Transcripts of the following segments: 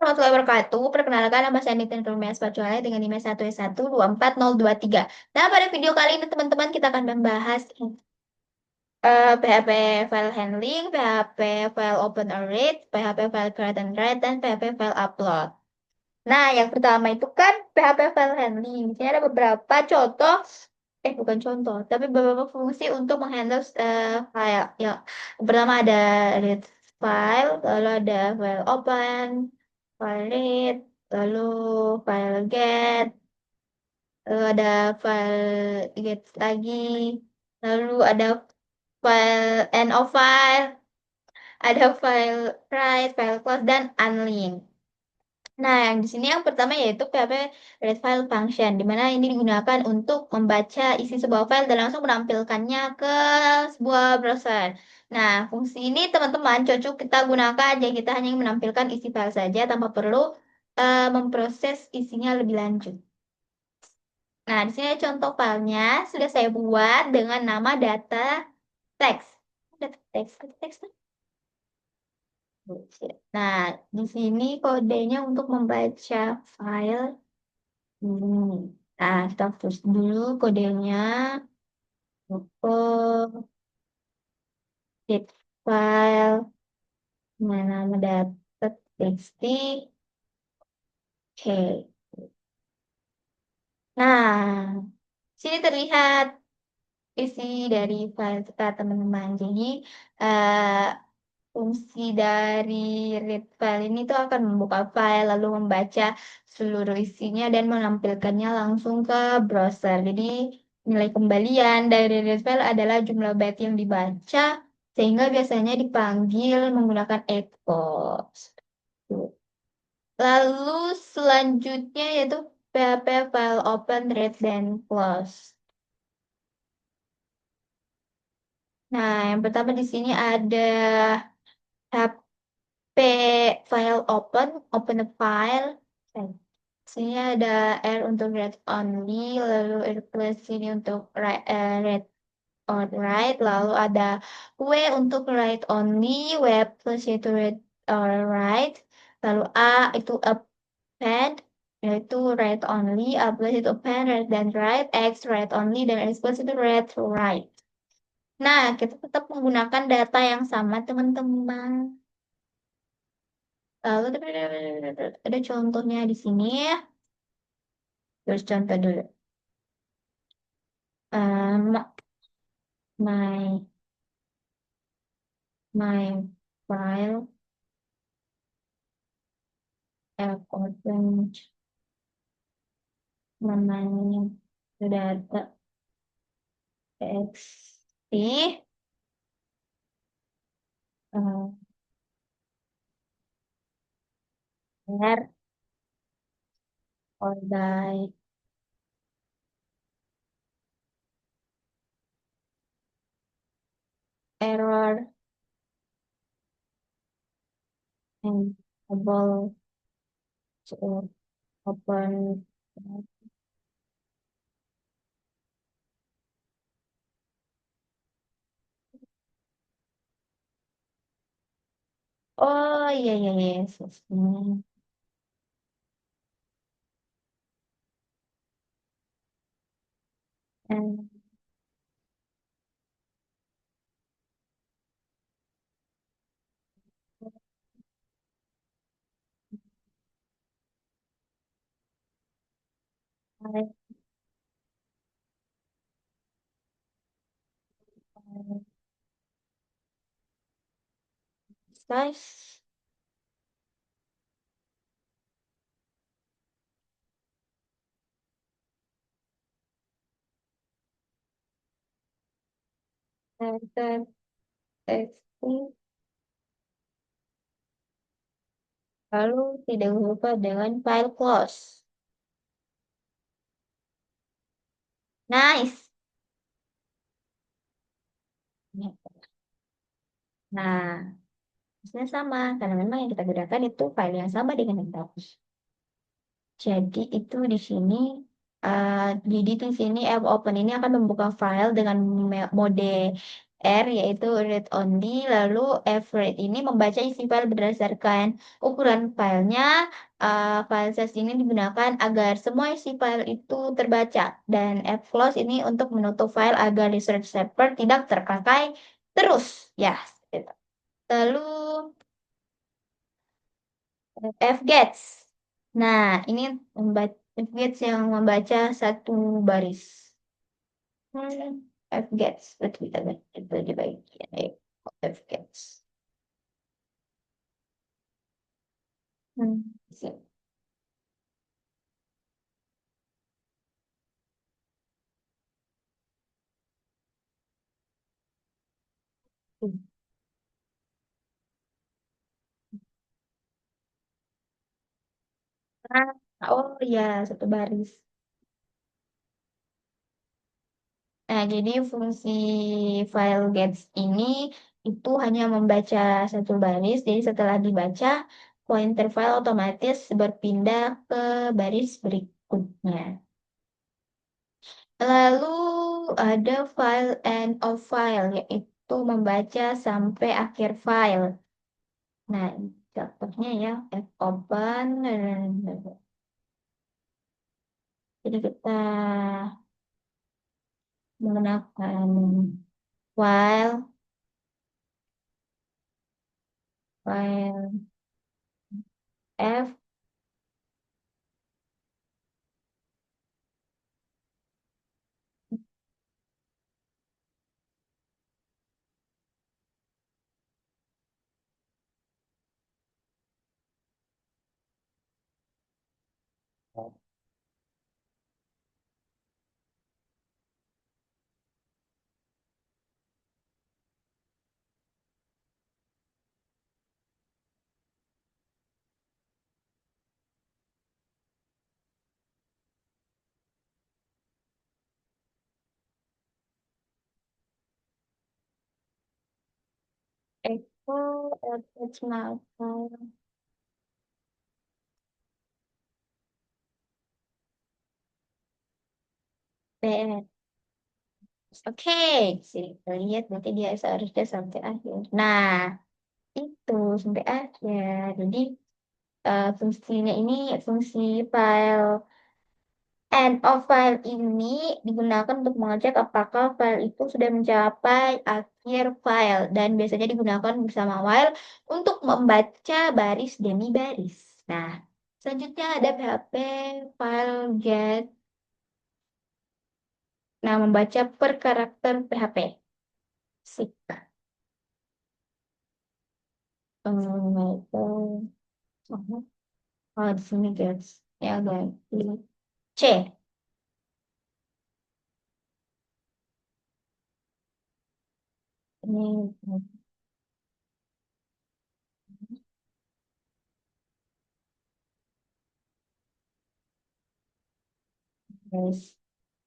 Warahmatullahi wabarakatuh. Perkenalkan, nama saya Nitin Rumias Pacuale dengan email 1124023. Nah, pada video kali ini teman-teman kita akan membahas PHP file handling, PHP file open array, PHP file create and write, dan PHP file upload. Nah, yang pertama itu kan PHP file handling. Di sini ada beberapa contoh, bukan contoh, tapi beberapa fungsi untuk menghandle file. Yang pertama ada read file, lalu ada file open, file read, lalu file get, lalu ada file get lagi, lalu ada file end of file, ada file write, file close, dan unlink. Nah, yang di sini yang pertama yaitu PHP read file function, di mana ini digunakan untuk membaca isi sebuah file dan langsung menampilkannya ke sebuah browser. Nah, fungsi ini teman-teman cocok kita gunakan jika kita hanya ingin menampilkan isi file saja tanpa perlu memproses isinya lebih lanjut. Nah, di sini ada contoh filenya sudah saya buat dengan nama data teks. Data teks, data teks. Nah, di sini kodenya untuk membaca file. Nah, kita tulis dulu kodenya. Oh, get file. Nah, nama data txt. Oke. Nah, sini terlihat isi dari file kita, teman-teman. Jadi, eh, fungsi dari read file ini tuh akan membuka file, lalu membaca seluruh isinya dan menampilkannya langsung ke browser. Jadi nilai kembalian dari read file adalah jumlah byte yang dibaca, sehingga biasanya dipanggil menggunakan echo. Lalu selanjutnya yaitu PHP file open, read, dan close. Nah, yang pertama di sini ada P file open, open a file. Sini ada R untuk read only, lalu R plus ini untuk read or write, lalu ada W untuk write only, W plus itu read or write, lalu A itu append, yaitu write only, A plus itu append, read dan write, X write only, dan X plus itu read to write. Nah, kita tetap menggunakan data yang sama, teman-teman. Lalu ada contohnya di sini. Terus contoh dulu. Um, my my file open namanya data txt uh, error or by error and able to open. Oh iya iya iya yes, yes. And guys, data txt lalu tidak lupa dengan file close. Nice. Nah, maksudnya sama, karena memang yang kita gunakan itu file yang sama dengan yang tadi. Jadi itu di sini Jadi di sini app open ini akan membuka file dengan mode R yaitu read only. Lalu F read ini membaca isi file berdasarkan ukuran filenya. File size ini digunakan agar semua isi file itu terbaca. Dan F close ini untuk menutup file agar research paper tidak terpakai terus. Ya, gitu. Lalu fgets. Nah, ini fgets yang membaca satu baris. Fgets, betul kita itu di bagian fgets. Sip. Nah, oh ya, satu baris. Nah, jadi fungsi file gets ini itu hanya membaca satu baris. Jadi setelah dibaca, pointer file otomatis berpindah ke baris berikutnya. Lalu ada file end of file, yaitu membaca sampai akhir file. Nah, contohnya ya, open. Jadi kita menggunakan file, file F. Echo attachment file PS. Oke, sini kita lihat nanti dia seharusnya sampai akhir. Nah, itu sampai akhir. Jadi fungsinya ini fungsi file end of file ini digunakan untuk mengecek apakah file itu sudah mencapai akhir file dan biasanya digunakan bersama while untuk membaca baris demi baris. Nah, selanjutnya ada PHP file get. Nah, membaca per karakter PHP. Sip. Itu. Oh, di sini guys. Ya, guys. C. Ini guys.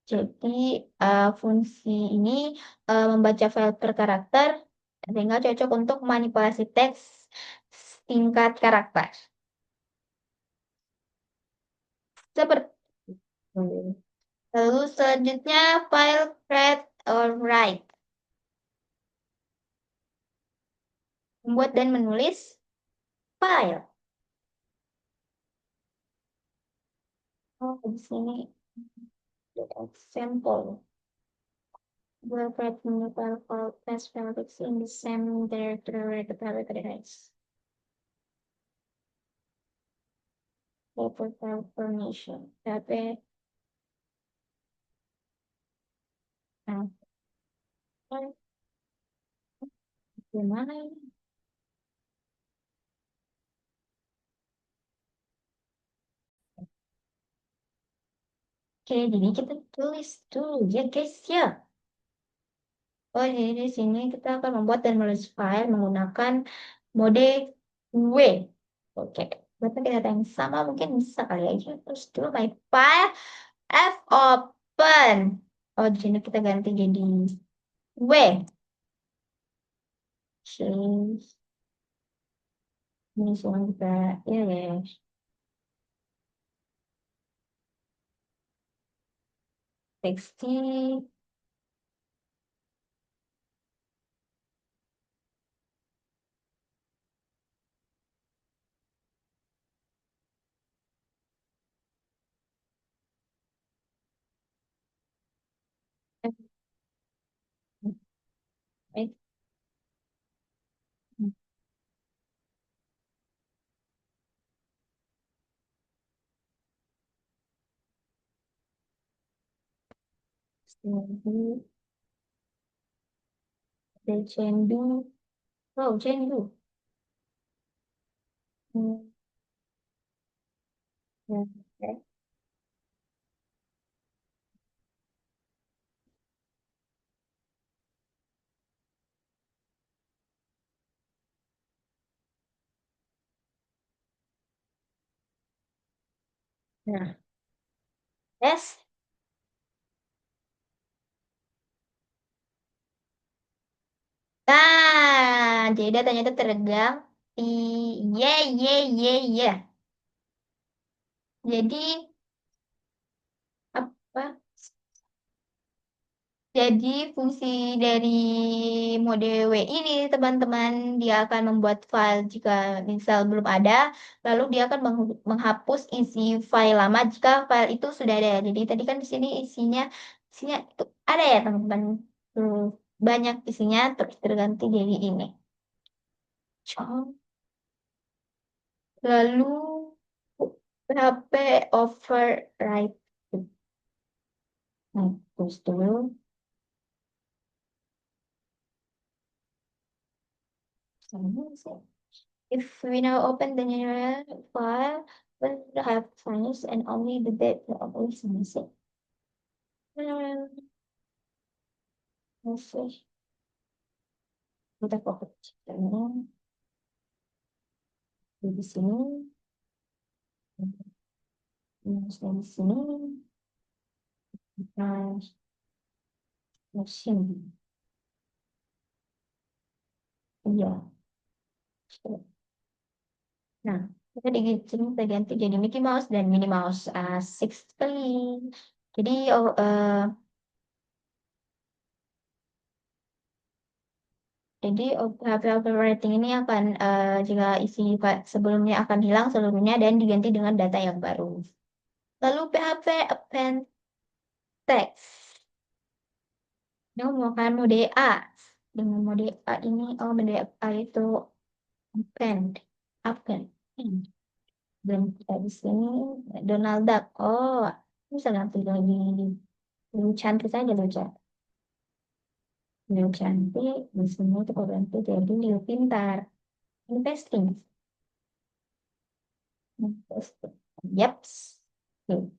Jadi fungsi ini membaca file per karakter sehingga cocok untuk manipulasi teks tingkat karakter. Seperti lalu selanjutnya file read or write, membuat dan menulis file. Oh, di sini example. Will write new file called test file in the same directory where the file resides. Paper file formation. Tapi, nah, gimana ini? Oke, jadi kita tulis dulu ya guys ya. Oh, jadi di sini kita akan membuat dan menulis file menggunakan mode W. Oke, berarti kita yang sama mungkin bisa kali aja. Terus dulu my file F open. Oh, di sini kita ganti jadi W. Oke, ini semua kita, ya ya. Text. Cendu. Oh, cendu. Hmm, ya, oke. Nah, yes. Nah, jadi datanya itu teregang. Iya, iya, iya, iya. Jadi, apa? Jadi fungsi dari mode W ini teman-teman dia akan membuat file jika misal belum ada, lalu dia akan menghapus isi file lama jika file itu sudah ada. Jadi tadi kan di sini isinya itu ada ya teman-teman. Hmm, banyak isinya terus terganti jadi ini. Lalu HP override. Nah, terus dulu. Sama sih. If we now open the new file, we'll have files and only the date will always missing. Masih kita fokus di sini, di sini, nah, mesin, iya. Nah, kita kita ganti jadi Mickey Mouse dan Minnie Mouse. Asik sekali. Jadi, HP overwriting ini akan jika isi sebelumnya akan hilang seluruhnya dan diganti dengan data yang baru. Lalu PHP append text. Ini menggunakan mode A. Dengan mode A ini, mode A itu append. Append. Dan kita di sini Donald Duck. Oh, bisa ganti lagi. Lu cantik saja lu cantik. Lu cantik. Di sini kita ganti jadi Liu Pintar. Investing. Investing. Yaps. Oke.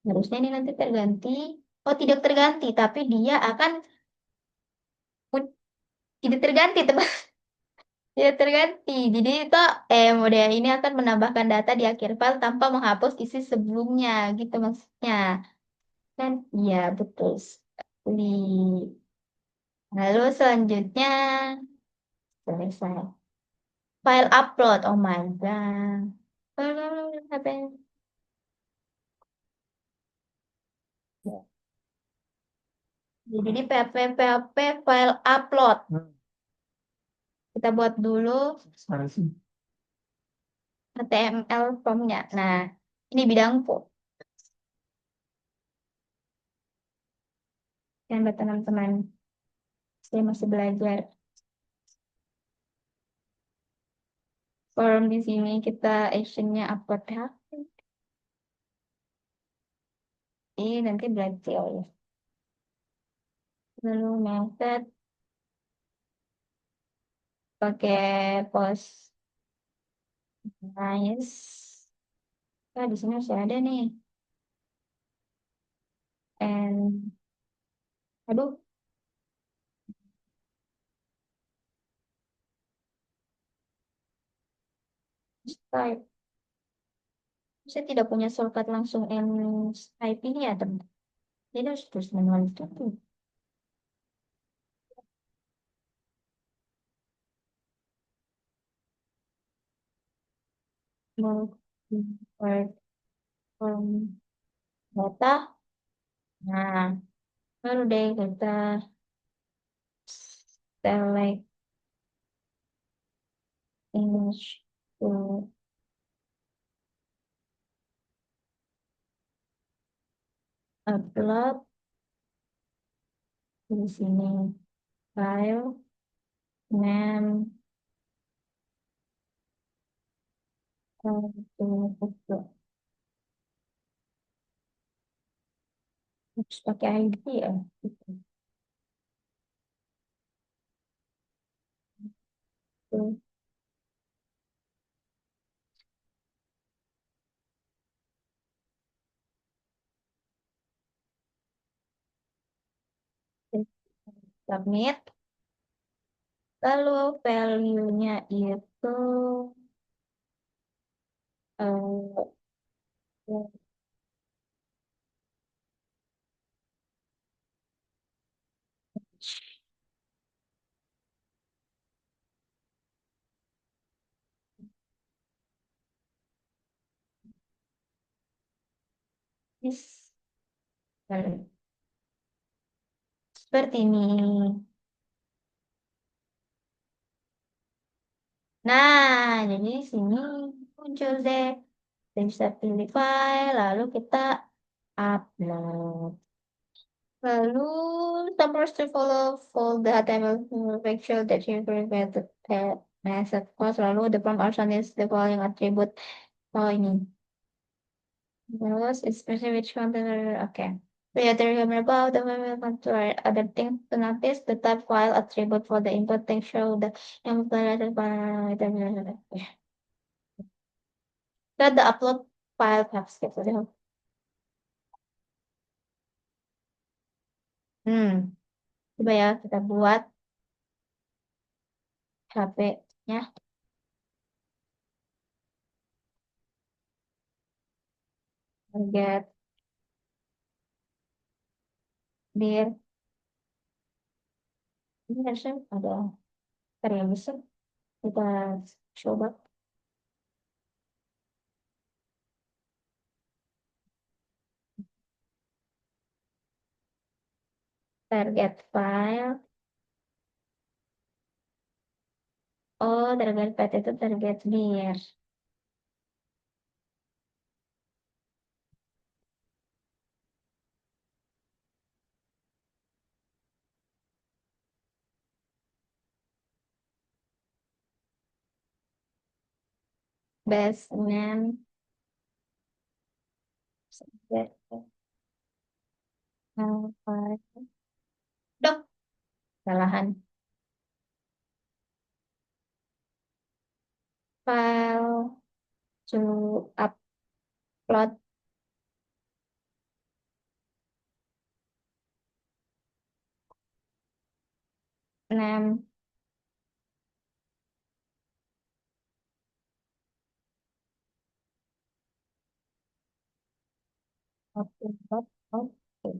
Harusnya ini nanti terganti. Oh, tidak terganti, tapi dia akan tidak terganti, teman. Tidak terganti. Jadi itu mode ini akan menambahkan data di akhir file tanpa menghapus isi sebelumnya, gitu maksudnya. Kan? Iya, betul sekali. Lalu selanjutnya selesai. File upload. Oh my God. Apa yang- Jadi di PHP file upload. Kita buat dulu HTML formnya. Nah, ini bidangku. Dan buat teman-teman, saya masih belajar. Form di sini kita actionnya upload PHP. Ini nanti berarti oh ya. Lalu method pakai post nice. Nah, di sini masih ada nih. And aduh, type. Saya tidak punya shortcut langsung and type ini ya, teman. Jadi harus terus manual itu tuh. Mau import from data. Nah, baru deh kita select image to upload di sini file name untuk harus pakai ID ya. Gitu. Submit. Lalu value-nya itu eh, is seperti ini. Nah, jadi di sini muncul deh. Kita bisa pilih file, lalu kita upload. Lalu, some first to follow the HTML to make sure that you prevent the method cost. Lalu, the prompt also needs the following attribute. Oh, ini. Terus, especially which container. Okay. We have to remember about the memo control. Other things to notice, the type file attribute for the input text show the implemented parameter. Kita the upload file tabs gitu. Coba ya kita buat HP-nya target dir. Ini harusnya ada karya bisa kita coba target file. Oh, target file itu target dir. Base name subject file. Dok, kesalahan. File to upload name. Upload. Oke.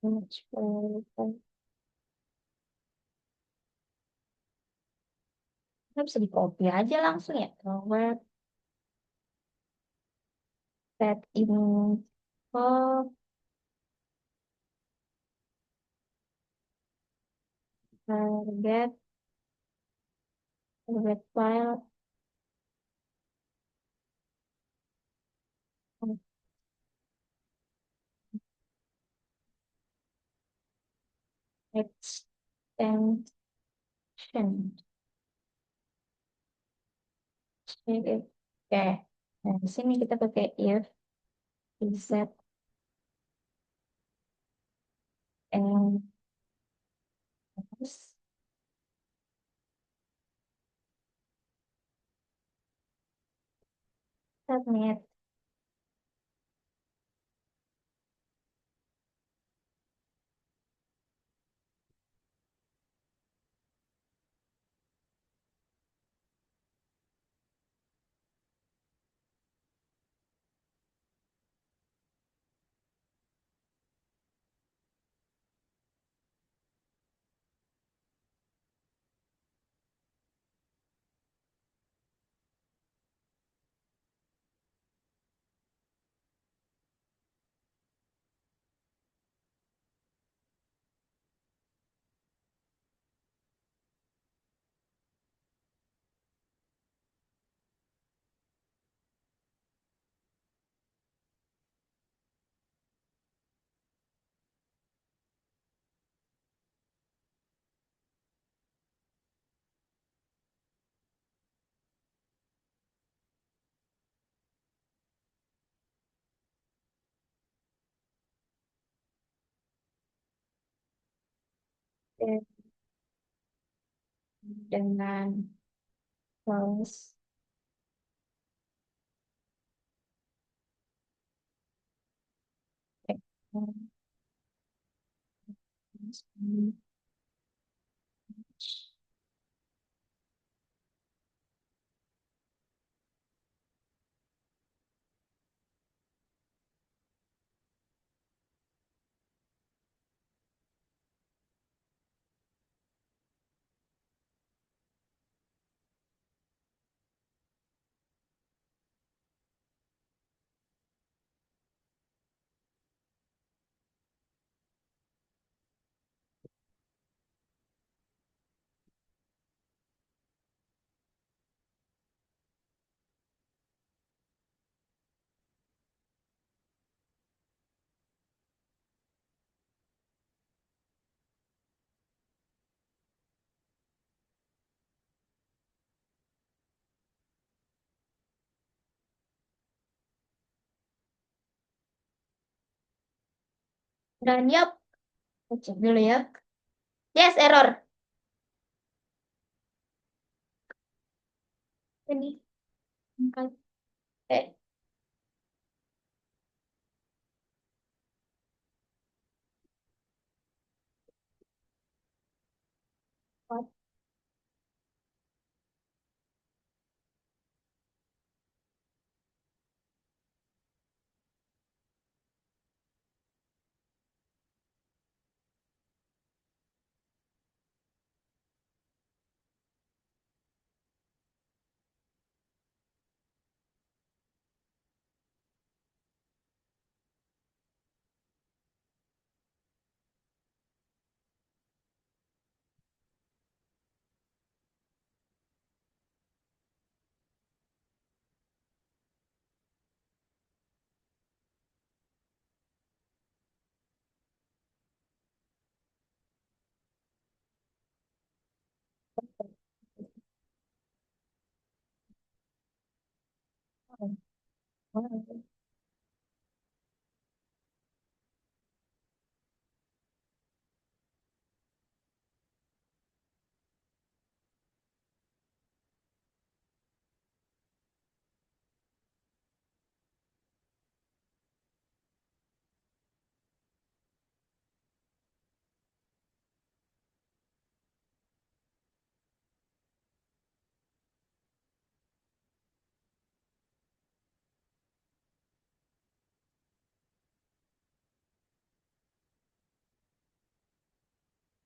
Image file. Nggak bisa di copy aja langsung ya. Word set info target target file extension. Oke. Nah, di sini kita pakai if z and submit. Dan dengan saus kecap. Dan yuk, cek dulu ya. Yes, error. Ini. Angkat. Eh, what?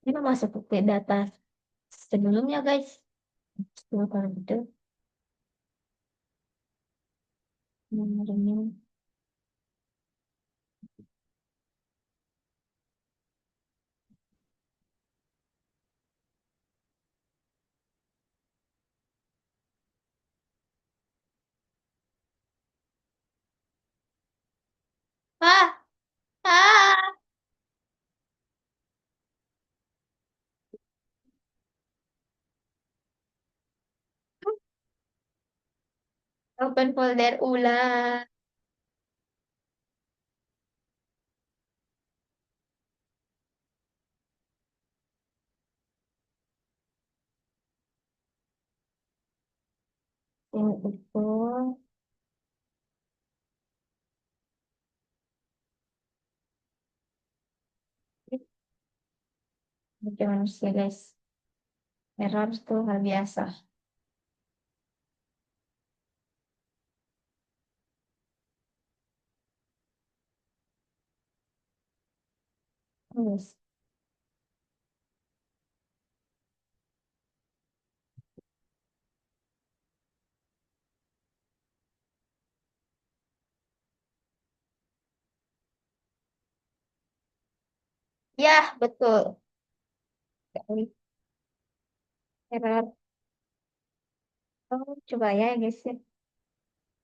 Ini masuk ke data sebelumnya, guys. Kalau gitu, nomornya. Ah, ah. Open folder ulang. Ini itu. Gimana sih, guys? Error tuh hal biasa. Terus. Ya, betul. Error. Oh, coba ya, guys ya.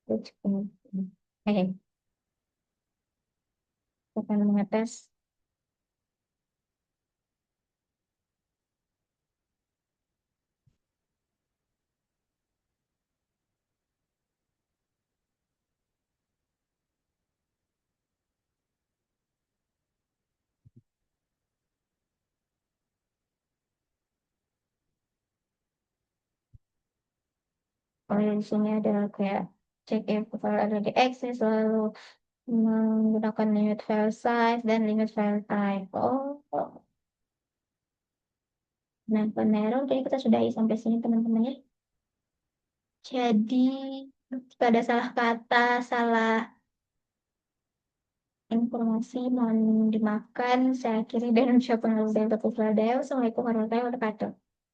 Coba. Eh, akan mengetes. Kalau di sini ada kayak check if kalau ada di access selalu menggunakan limit file size dan limit file type. Oh. Nah, peneror, jadi kita sudahi sampai sini teman-teman ya. Jadi, jika ada salah kata, salah informasi, mohon dimaafkan. Saya akhiri dan ucapkan dari Assalamualaikum warahmatullahi wabarakatuh.